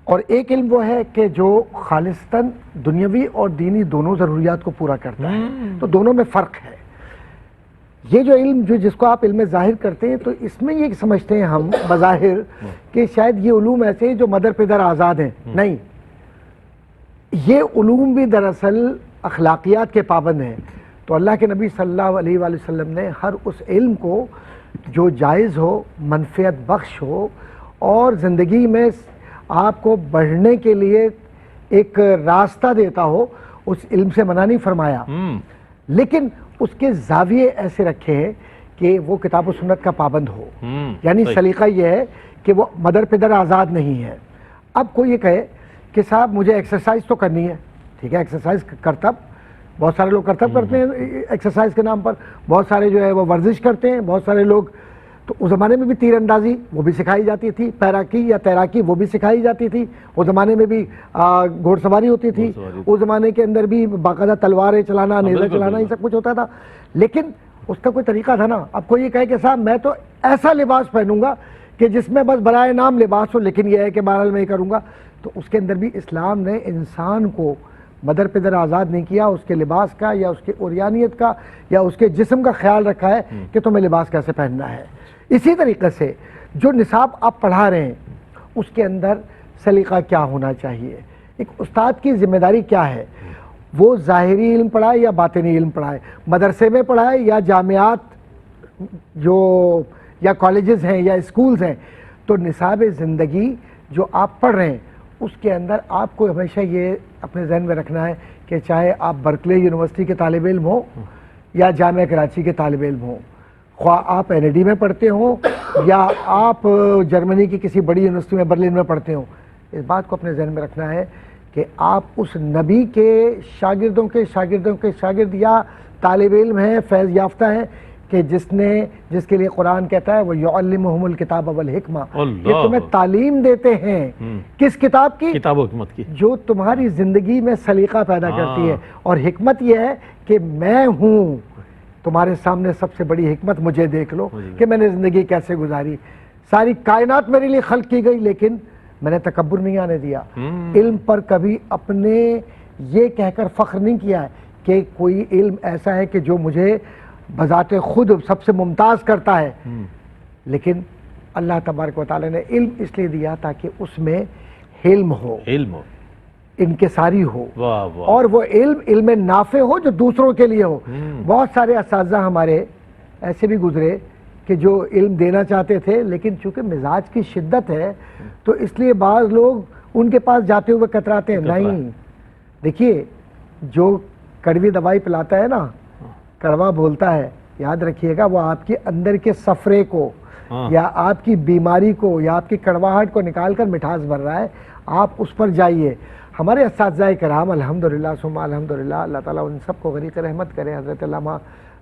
اور ایک علم وہ ہے کہ جو خالصتاً دنیاوی اور دینی دونوں ضروریات کو پورا کرتا ہے. تو دونوں میں فرق ہے. یہ جو علم جس کو آپ علم ظاہر کرتے ہیں, تو اس میں یہ سمجھتے ہیں ہم بظاہر کہ شاید یہ علوم ایسے ہیں جو مدر پدر آزاد ہیں. نہیں, یہ علوم بھی دراصل اخلاقیات کے پابند ہیں. تو اللہ کے نبی صلی اللہ علیہ وآلہ وسلم نے ہر اس علم کو جو جائز ہو, منفعت بخش ہو, اور زندگی میں آپ کو بڑھنے کے لیے ایک راستہ دیتا ہو, اس علم سے منع نہیں فرمایا. لیکن اس کے زاویے ایسے رکھے ہیں کہ وہ کتاب و سنت کا پابند ہو. یعنی سلیقہ یہ ہے کہ وہ مدر پدر آزاد نہیں ہے. اب کوئی یہ کہے کہ صاحب مجھے ایکسرسائز تو کرنی ہے, ٹھیک ہے, ایکسرسائز کرتب, بہت سارے لوگ کرتب کرتے ہیں ایکسرسائز کے نام پر, بہت سارے جو ہے وہ ورزش کرتے ہیں, بہت سارے لوگ. تو اس زمانے میں بھی تیر اندازی وہ بھی سکھائی جاتی تھی, پیراکی یا تیراکی وہ بھی سکھائی جاتی تھی, اس زمانے میں بھی گھوڑ سواری ہوتی تھی, اس زمانے کے اندر بھی باقاعدہ تلواریں چلانا, نیزہ چلانا, یہ سب کچھ ہوتا تھا. لیکن اس کا کوئی طریقہ تھا نا. اب کوئی یہ کہے کہ صاحب میں تو ایسا لباس پہنوں گا کہ جس میں بس برائے نام لباس ہو, لیکن یہ ہے کہ بہرحال میں یہ کروں گا. تو اس کے اندر بھی اسلام نے انسان کو مدر پدر آزاد نہیں کیا, اس کے لباس کا یا اس کے اوریانیت کا یا اس کے جسم کا خیال رکھا ہے کہ تمہیں لباس کیسے پہننا ہے. اسی طریقے سے جو نصاب آپ پڑھا رہے ہیں اس کے اندر سلیقہ کیا ہونا چاہیے. ایک استاد کی ذمہ داری کیا ہے, وہ ظاہری علم پڑھائے یا باطنی علم پڑھائے, مدرسے میں پڑھائے یا جامعات جو یا کالجز ہیں یا اسکولز ہیں. تو نصاب زندگی جو آپ پڑھ رہے ہیں اس کے اندر آپ کو ہمیشہ یہ اپنے ذہن میں رکھنا ہے کہ چاہے آپ برکلے یونیورسٹی کے طالب علم ہوں یا جامعہ کراچی کے طالب علم ہوں, خواہ آپ NID میں پڑھتے ہوں یا آپ جرمنی کی کسی بڑی یونیورسٹی میں برلن میں پڑھتے ہوں، اس بات کو اپنے ذہن میں رکھنا ہے کہ آپ اس نبی کے شاگردوں کے شاگردوں کے شاگرد یا طالب علم ہیں، فیض یافتہ ہیں، کہ جس کے لیے قرآن کہتا ہے وہ یعلمہم الکتاب والحکمہ، یہ تمہیں تعلیم دیتے ہیں کس کتاب کی؟ کتاب و حکمت کی، جو تمہاری زندگی میں سلیقہ پیدا کرتی ہے، اور حکمت یہ ہے کہ میں ہوں تمہارے سامنے سب سے بڑی حکمت، مجھے دیکھ لو کہ میں نے زندگی کیسے گزاری، ساری کائنات میرے لیے خلق کی گئی لیکن میں نے تکبر نہیں آنے دیا، علم پر کبھی اپنے یہ کہہ کر فخر نہیں کیا ہے کہ کوئی علم ایسا ہے کہ جو مجھے بذات خود سب سے ممتاز کرتا ہے، لیکن اللہ تبارک و تعالی نے علم اس لیے دیا تاکہ اس میں علم ہو، انکساری ہو، اور وہ علم نافع ہو جو دوسروں کے لیے ہو۔ بہت سارے اساتذہ ہمارے ایسے بھی گزرے کہ جو علم دینا چاہتے تھے لیکن چونکہ مزاج کی شدت ہے تو اس لیے بعض لوگ ان کے پاس جاتے ہوئے کتراتے ہیں۔ نہیں، دیکھیے جو کڑوی دوائی پلاتا ہے نا، کڑوا بولتا ہے، یاد رکھیے گا وہ آپ کے اندر کے سفرے کو یا آپ کی بیماری کو یا آپ کی کڑواہٹ کو نکال کر مٹھاس بھر رہا ہے، آپ اس پر جائیے۔ ہمارے اساتذہ کرام الحمدللہ ثم الحمدللہ، اللہ تعالیٰ ان سب کو غریق رحمت کرے، حضرت علامہ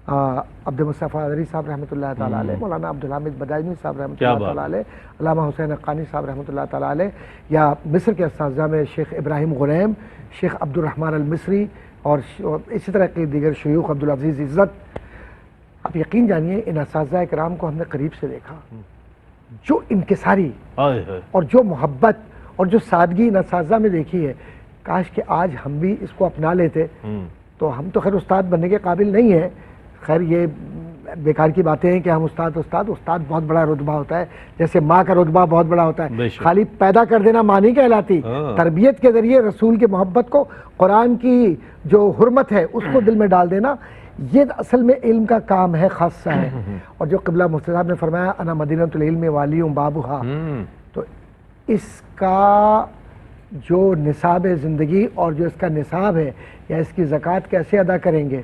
عبد المصطفیٰ ادری صاحب رحمۃ اللہ تعالیٰ علیہ، مولانا عبدالحمید بداعمی صاحب رحمۃ اللہ تعالیٰ علیہ، علامہ حسین حقانی صاحب رحمۃ اللہ تعالیٰ علیہ، یا مصر کے اساتذہ میں شیخ ابراہیم غریم، شیخ عبد الرحمن المصری، اور اسی طرح کے دیگر شیوخ، عبدالعزیز عزت۔ آپ یقین جانیے ان اساتذہ کرام کو ہم نے قریب سے دیکھا، جو انکساری اور جو محبت اور جو سادگی ان اساتذہ میں دیکھی ہے، کاش کہ آج ہم بھی اس کو اپنا لیتے تو ہم تو خیر استاد بننے کے قابل نہیں ہیں، خیر یہ بیکار کی باتیں ہیں کہ ہم استاد بہت بڑا رتبہ ہوتا ہے، جیسے ماں کا رتبہ بہت بڑا ہوتا ہے، خالی پیدا کر دینا ماں نہیں کہلاتی، تربیت کے ذریعے رسول کی محبت کو، قرآن کی جو حرمت ہے اس کو دل میں ڈال دینا، یہ اصل میں علم کا کام ہے، خاصہ ہے۔ اور جو قبلہ مفتی صاحب نے فرمایا انا مدینۃ العلم والی بابھا، تو اس کا جو نصاب زندگی اور جو اس کا نصاب ہے یا اس کی زکوٰۃ کیسے ادا کریں گے،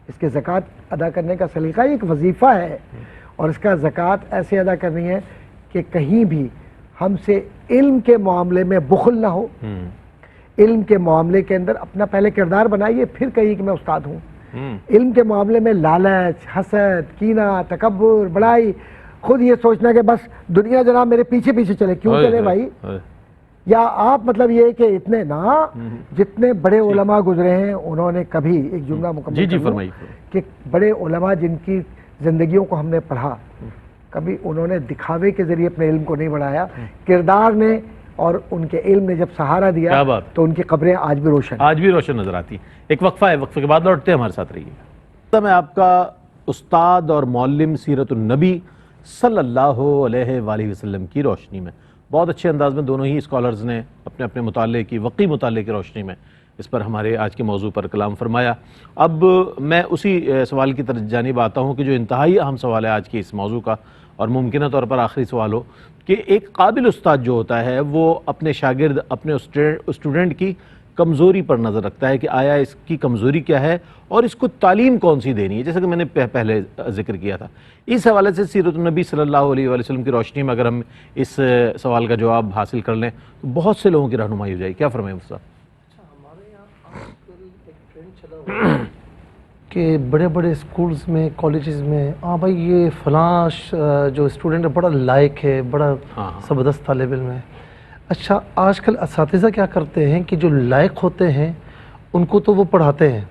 اس کے زکوٰۃ ادا کرنے کا سلیقہ ایک وظیفہ ہے، اور اس کا زکوٰۃ ایسے ادا کرنی ہے کہ کہیں بھی ہم سے علم کے معاملے میں بخل نہ ہو، علم کے معاملے کے اندر اپنا پہلے کردار بنائیے پھر کہیے کہ میں استاد ہوں، علم کے معاملے میں لالچ، حسد، کینہ، تکبر، بڑائی، خود یہ سوچنا کہ بس دنیا جناب میرے پیچھے پیچھے چلے، کیوں چلے بھائی؟ یا آپ مطلب یہ کہ اتنے نا، جتنے بڑے علماء گزرے ہیں انہوں نے کبھی، ایک جملہ مکمل فرمائیے، کہ بڑے علماء جن کی زندگیوں کو ہم نے پڑھا، کبھی انہوں نے دکھاوے کے ذریعے اپنے علم کو نہیں بڑھایا، کردار نے اور ان کے علم نے جب سہارا دیا تو ان کی قبریں آج بھی روشن نظر آتی ہیں۔ ایک وقفہ ہے، وقفے کے بعد لوٹتے ہیں، ہمارے ساتھ رہیے۔ میں آپ کا استاد اور معلم سیرت النبی صلی اللہ علیہ وآلہ وسلم کی روشنی میں بہت اچھے انداز میں دونوں ہی اسکالرز نے اپنے اپنے مطالعے کی، وقی مطالعے کی روشنی میں اس پر ہمارے آج کے موضوع پر کلام فرمایا۔ اب میں اسی سوال کی طرف جانب آتا ہوں کہ جو انتہائی اہم سوال ہے آج کے اس موضوع کا، اور ممکنہ طور پر آخری سوال ہو، کہ ایک قابل استاد جو ہوتا ہے وہ اپنے شاگرد، اپنے اسٹوڈنٹ کی کمزوری پر نظر رکھتا ہے کہ آیا اس کی کمزوری کیا ہے اور اس کو تعلیم کون سی دینی ہے، جیسا کہ میں نے پہلے ذکر کیا تھا۔ اس حوالے سے سیرت النبی صلی اللہ علیہ وآلہ وسلم کی روشنی میں اگر ہم اس سوال کا جواب حاصل کر لیں تو بہت سے لوگوں کی رہنمائی ہو جائے۔ کیا فرمائیں مفتی صاحب؟ ہمارے یہاں آج کل ایک ٹرینڈ چلا ہوا ہے کہ بڑے بڑے اسکولز میں، کالجز میں، ہاں بھائی یہ فلاں جو اسٹوڈنٹ بڑا لائق ہے، بڑا زبردست طالب علم ہے۔ اچھا، آج کل اساتذہ کیا کرتے ہیں کہ جو لائق ہوتے ہیں ان کو تو وہ پڑھاتے ہیں،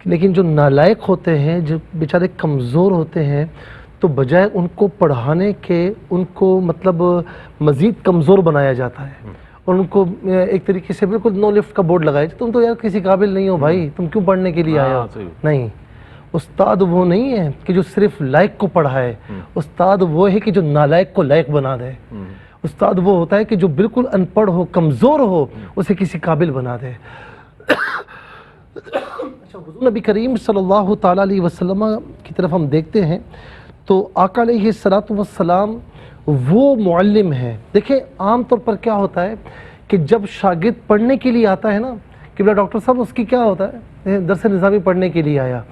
لیکن جو نالائق ہوتے ہیں، جو بیچارے کمزور ہوتے ہیں، تو بجائے ان کو پڑھانے کے ان کو مطلب مزید کمزور بنایا جاتا ہے، اور ان کو ایک طریقے سے بالکل نو لفٹ کا بورڈ لگایا، تم تو یار کسی قابل نہیں ہو بھائی، تم کیوں پڑھنے کے لیے آئے ہو؟ نہیں، استاد وہ نہیں ہے کہ جو صرف لائق کو پڑھائے، استاد وہ ہے کہ جو نالائق کو لائق بنا دے، استاد وہ ہوتا ہے کہ جو بالکل ان پڑھ ہو، کمزور ہو، اسے کسی قابل بنا دے۔ اچھا، حضور نبی کریم صلی اللہ تعالیٰ علیہ وسلم کی طرف ہم دیکھتے ہیں تو آقا علیہ الصلوۃ والسلام وہ معلم ہیں۔ دیکھیں عام طور پر کیا ہوتا ہے کہ جب شاگرد پڑھنے کے لیے آتا ہے نا، قبلہ ڈاکٹر صاحب اس کی کیا ہوتا ہے، درس نظامی پڑھنے کے لیے آیا،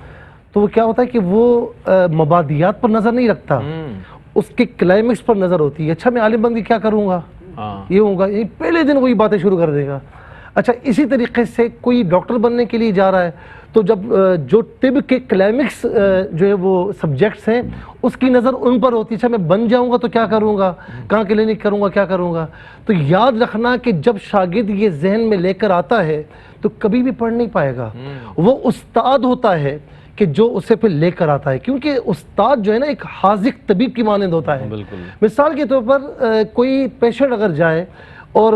تو وہ کیا ہوتا ہے کہ وہ مبادیات پر نظر نہیں رکھتا، اس کے کلائمیکس پر نظر ہوتی ہے. اچھا میں عالم بن کے کیا کروں گا، یہ ہوگا، پہلے دن وہی باتیں شروع کر دے گا. اچھا اسی طریقے سے کوئی ڈاکٹر بننے کے لیے جا رہا ہے تو جب جو طب کے کلائمیکس جو ہے وہ سبجیکٹس ہیں اس کی نظر ان پر ہوتی ہے. اچھا میں بن جاؤں گا تو کیا کروں گا، کہاں کلینک کروں گا، کیا کروں گا. تو یاد رکھنا کہ جب شاگرد یہ ذہن میں لے کر آتا ہے تو کبھی بھی پڑھ نہیں پائے گا. وہ استاد ہوتا ہے کہ جو اسے پھر لے کر آتا ہے، کیونکہ استاد جو ہے نا ایک حاذق طبیب کی مانند ہوتا ہے. مثال کے طور پر کوئی پیشنٹ اگر جائے اور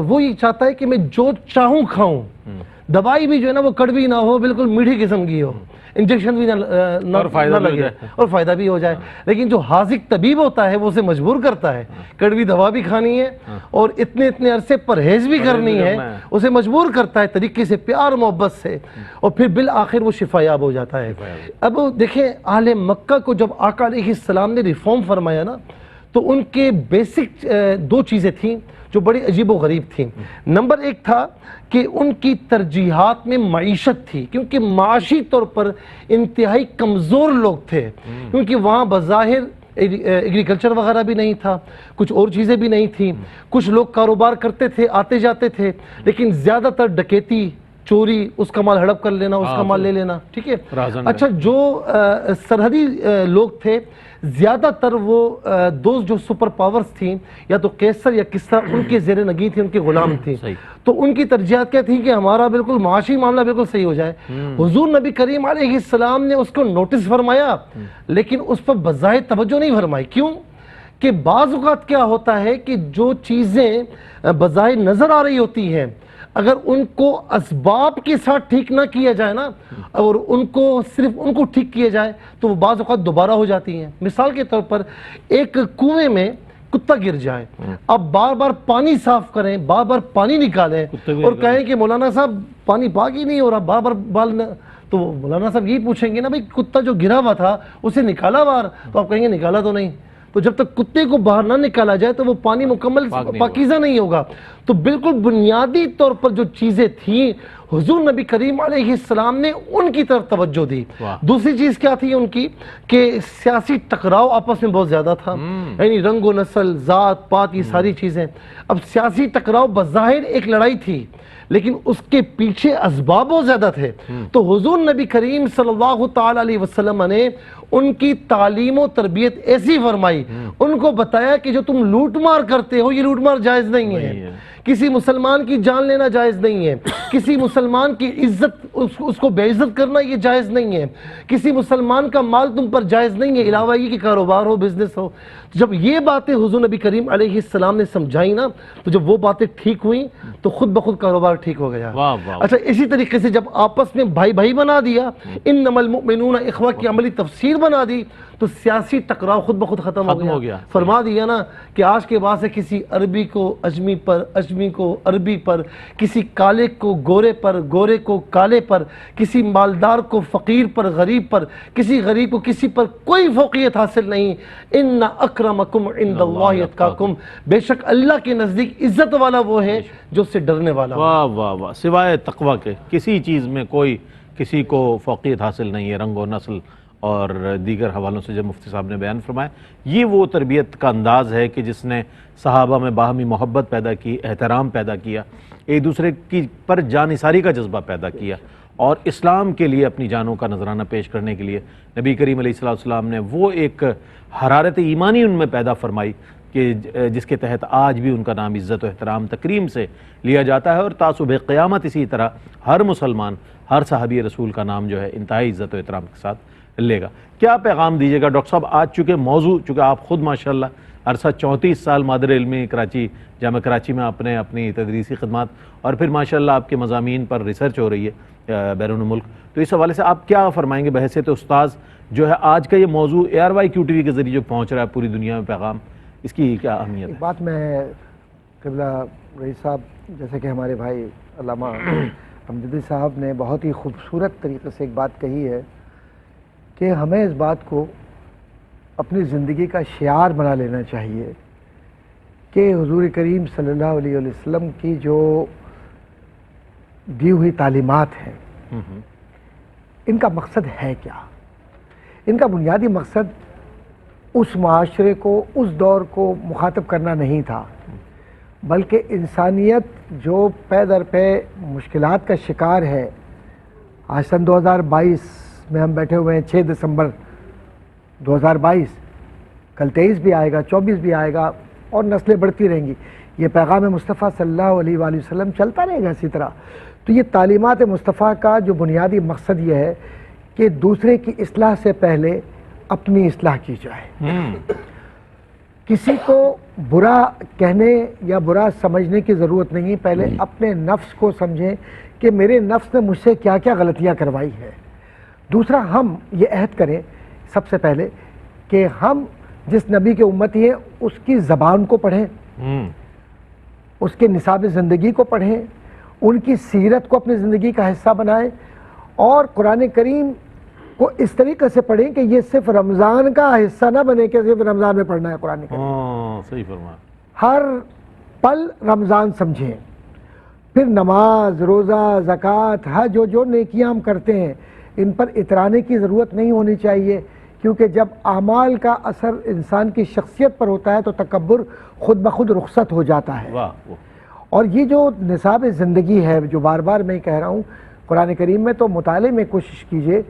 وہ یہ چاہتا ہے کہ میں جو چاہوں کھاؤں، دوائی بھی جو ہے نا وہ کڑوی نہ ہو، بالکل میٹھی قسم کی ہو، انجیکشن بھی نہ لگے اور فائدہ بھی ہو جائے. لیکن جو حاذق طبیب ہوتا ہے وہ اسے مجبور کرتا ہے، کڑوی دوا بھی کھانی ہے اور اتنے عرصے پرہیز بھی کرنی ہے، اسے مجبور کرتا ہے طریقے سے، پیار محبت سے، اور پھر بالآخر وہ شفا یاب ہو جاتا ہے. اب دیکھیں اہل مکہ کو جب آقا علیہ السلام نے ریفارم فرمایا نا تو ان کے بیسک دو چیزیں تھیں جو بڑی عجیب و غریب تھیں. نمبر ایک تھا کہ ان کی ترجیحات میں معیشت تھی، کیونکہ معاشی طور پر انتہائی کمزور لوگ تھے، کیونکہ وہاں بظاہر ایگریکلچر وغیرہ بھی نہیں تھا، کچھ اور چیزیں بھی نہیں تھیں. کچھ لوگ کاروبار کرتے تھے، آتے جاتے تھے، لیکن زیادہ تر ڈکیتی، چوری، اس کا مال ہڑپ کر لینا، اس کا مال لے لینا. ٹھیک ہے. اچھا جو سرحدی لوگ تھے زیادہ تر وہ جو سپر پاورز تھیں یا تو قیصر یا کسریٰ ان کے زیر نگین تھے، ان کے غلام تھے. تو ان کی ترجیحات کیا تھیں کہ ہمارا بالکل معاشی معاملہ بالکل صحیح ہو جائے. حضور نبی کریم علیہ السلام نے اس کو نوٹس فرمایا لیکن اس پر بظاہر توجہ نہیں فرمائی. کیوں کہ بعض اوقات کیا ہوتا ہے کہ جو چیزیں بظاہر نظر آ رہی ہوتی ہیں اگر ان کو اسباب کے ساتھ ٹھیک نہ کیا جائے نا اور صرف ان کو ٹھیک کیا جائے تو وہ بعض اوقات دوبارہ ہو جاتی ہیں. مثال کے طور پر ایک کنویں میں کتا گر جائے، اب بار بار پانی صاف کریں، بار بار پانی نکالیں اور کہیں کہ مولانا صاحب پانی پاک ہی نہیں ہو رہا، بار بار بال تو مولانا صاحب یہی پوچھیں گے نا بھائی کتا جو گرا ہوا تھا اسے نکالا باہر، تو آپ کہیں گے نکالا تو نہیں. تو جب تک کتے کو باہر نہ نکالا جائے تو وہ پانی مکمل پاکیزہ نہیں ہوگا. تو بالکل بنیادی طور پر جو چیزیں تھیں حضور نبی کریم علیہ السلام نے ان کی طرف توجہ دی. دوسری چیز کیا تھی ان کی کہ سیاسی ٹکراؤ آپس میں بہت زیادہ تھا، یعنی رنگ و نسل، ذات پات، یہ ساری چیزیں. اب سیاسی ٹکراؤ بظاہر ایک لڑائی تھی لیکن اس کے پیچھے اسباب بہت زیادہ تھے. تو حضور نبی کریم صلی اللہ تعالی علیہ وسلم نے ان کی تعلیم و تربیت ایسی فرمائی، ان کو بتایا کہ جو تم لوٹ مار کرتے ہو یہ لوٹ مار جائز نہیں ہے، کسی مسلمان کی جان لینا جائز نہیں ہے، کسی مسلمان کی عزت اس کو بے عزت کرنا یہ جائز نہیں ہے، کسی مسلمان کا مال تم پر جائز نہیں ہے، علاوہ یہ کہ کاروبار ہو، بزنس ہو. جب یہ باتیں حضور نبی کریم علیہ السلام نے سمجھائی نا تو جب وہ باتیں ٹھیک ہوئیں تو خود بخود کاروبار ٹھیک ہو گیا. اچھا اسی طریقے سے جب آپس میں بھائی بھائی بنا دیا، انما المؤمنون اخوہ کی عملی تفسیر بنا دی تو سیاسی ٹکراؤ خود بخود ختم ہو گیا. فرما دیا نا کہ آج کے بعد سے کسی عربی کو اجمی پر، اجمی کو عربی پر، کسی کالے کو گورے پر، گورے کو کالے پر، کسی مالدار کو فقیر پر، غریب پر، کسی غریب کو کسی پر کوئی فوقیت حاصل نہیں. ان اکرمکم عند اللہ اتقاکم، بے شک اللہ کے نزدیک عزت والا وہ ہے جو اس سے ڈرنے والا. واہ واہ واہ، سوائے تقوی کے کسی چیز میں کوئی کسی کو فوقیت حاصل نہیں ہے. رنگ و نسل اور دیگر حوالوں سے جب مفتی صاحب نے بیان فرمایا، یہ وہ تربیت کا انداز ہے کہ جس نے صحابہ میں باہمی محبت پیدا کی، احترام پیدا کیا، ایک دوسرے کی پر جانثاری کا جذبہ پیدا کیا، اور اسلام کے لیے اپنی جانوں کا نذرانہ پیش کرنے کے لیے نبی کریم علیہ السلام نے وہ ایک حرارت ایمانی ان میں پیدا فرمائی کہ جس کے تحت آج بھی ان کا نام عزت و احترام تکریم سے لیا جاتا ہے، اور تا صبح قیامت اسی طرح ہر مسلمان، ہر صحابی رسول کا نام جو ہے انتہائی عزت و احترام کے ساتھ لے گا. کیا پیغام دیجیے گا ڈاکٹر صاحب؟ آج چونکہ موضوع، چونکہ آپ خود ماشاءاللہ عرصہ 34 سال مادر علمی کراچی، جامعہ کراچی میں آپ نے اپنی تدریسی خدمات اور پھر ماشاءاللہ آپ کے مضامین پر ریسرچ ہو رہی ہے بیرون ملک، تو اس حوالے سے آپ کیا فرمائیں گے بحیثیت استاذ جو ہے آج کا یہ موضوع ARYQ TV کے ذریعے جو پہنچ رہا ہے پوری دنیا میں پیغام، اس کی کیا اہمیت ہے؟ ایک بات میں قبلہ رئیس صاحب، جیسے کہ ہمارے بھائی علامہ امجدی صاحب نے بہت ہی خوبصورت طریقے سے ایک بات کہی ہے کہ ہمیں اس بات کو اپنی زندگی کا شعار بنا لینا چاہیے کہ حضور کریم صلی اللہ علیہ وسلم کی جو دی ہوئی تعلیمات ہیں ان کا مقصد ہے کیا؟ ان کا بنیادی مقصد اس معاشرے کو، اس دور کو مخاطب کرنا نہیں تھا، بلکہ انسانیت جو پے در پے مشکلات کا شکار ہے. آج سن 2022 میں ہم بیٹھے ہوئے ہیں، 6 دسمبر 2022. کل 23 بھی آئے گا، 24 بھی آئے گا، اور نسلیں بڑھتی رہیں گی. یہ پیغام مصطفیٰ صلی اللہ علیہ وآلہ وسلم چلتا رہے گا اسی طرح. تو یہ تعلیمات مصطفیٰ کا جو بنیادی مقصد یہ ہے کہ دوسرے کی اصلاح سے پہلے اپنی اصلاح کی جائے. کسی کو برا کہنے یا برا سمجھنے کی ضرورت نہیں، پہلے اپنے نفس کو سمجھیں کہ میرے نفس نے مجھ سے کیا کیا غلطیاں کروائی ہے. دوسرا، ہم یہ عہد کریں سب سے پہلے کہ ہم جس نبی کے امتی ہیں اس کی زبان کو پڑھیں، اس کے نصاب زندگی کو پڑھیں، ان کی سیرت کو اپنی زندگی کا حصہ بنائیں، اور قرآن کریم کو اس طریقے سے پڑھیں کہ یہ صرف رمضان کا حصہ نہ بنے کہ صرف رمضان میں پڑھنا ہے قرآن کریم. صحیح فرمایا. ہر پل رمضان سمجھیں. پھر نماز، روزہ، زکوٰۃ، حج، جو نیکیاں ہم کرتے ہیں ان پر اترانے کی ضرورت نہیں ہونی چاہیے، کیونکہ جب اعمال کا اثر انسان کی شخصیت پر ہوتا ہے تو تکبر خود بخود رخصت ہو جاتا ہے. اور یہ جو نصاب زندگی ہے، جو بار بار میں کہہ رہا ہوں، قرآن کریم میں تو مطالعے میں کوشش کیجئے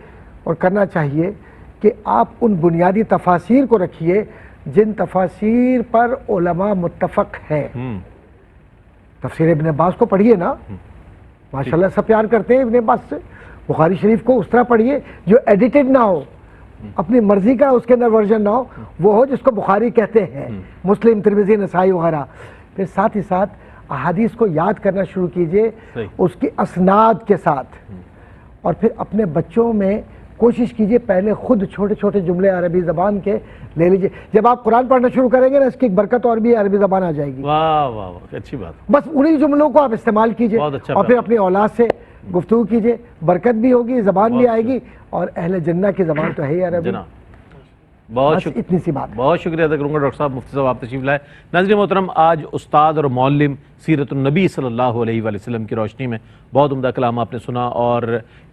اور کرنا چاہیے کہ آپ ان بنیادی تفاسیر کو رکھیے جن تفاسیر پر علماء متفق ہیں. تفسیر ابن عباس کو پڑھیے نا، ماشاءاللہ سب پیار کرتے ہیں ابن عباس سے. بخاری شریف کو اس طرح پڑھیے جو ایڈیٹڈ نہ ہو، اپنی مرضی کا اس کے اندر ورژن نہ ہو، وہ ہو جس کو بخاری کہتے ہیں، مسلم، ترمذی، نسائی وغیرہ. پھر ساتھ ہی ساتھ احادیث کو یاد کرنا شروع کیجئے اس کی اسناد کے ساتھ، اور پھر اپنے بچوں میں کوشش کیجئے پہلے خود چھوٹے چھوٹے جملے عربی زبان کے لے لیجئے. جب آپ قرآن پڑھنا شروع کریں گے نا، اس کی ایک برکت اور بھی عربی زبان آ جائے گی. واہ واہ واہ، اچھی بات. بس انہی جملوں کو آپ استعمال کیجئے اور پھر اپنی اولاد سے گفتگو کیجئے، برکت بھی ہوگی، زبان بھی آئے گی، اور اہل جنہ کی زبان تو ہے ہی عربی. بہت شکریہ، اتنی سی بات. بہت شکریہ ادا کروں گا ڈاکٹر صاحب، مفتی صاحب آپ تشریف لائے. ناظرین محترم، آج استاد اور معلم سیرت النبی صلی اللہ علیہ وآلہ وسلم کی روشنی میں بہت عمدہ کلام آپ نے سنا، اور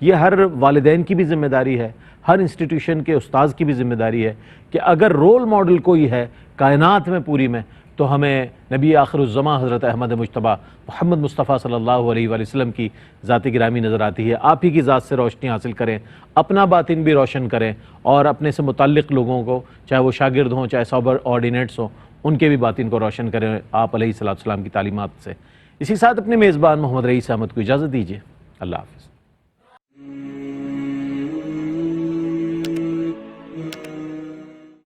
یہ ہر والدین کی بھی ذمہ داری ہے، ہر انسٹیٹیوشن کے استاذ کی بھی ذمہ داری ہے کہ اگر رول ماڈل کوئی ہے کائنات میں پوری میں تو ہمیں نبی آخر الزماں حضرت احمد مجتبیٰ محمد مصطفیٰ صلی اللہ علیہ وآلہ وسلم کی ذات گرامی نظر آتی ہے. آپ ہی کی ذات سے روشنی حاصل کریں، اپنا باطن بھی روشن کریں، اور اپنے سے متعلق لوگوں کو، چاہے وہ شاگرد ہوں، چاہے سابر آرڈینیٹس ہوں، ان کے بھی باطن کو روشن کریں آپ علیہ السلام کی تعلیمات سے. اسی ساتھ اپنے میزبان محمد رئیس احمد کو اجازت دیجیے. اللہ حافظ.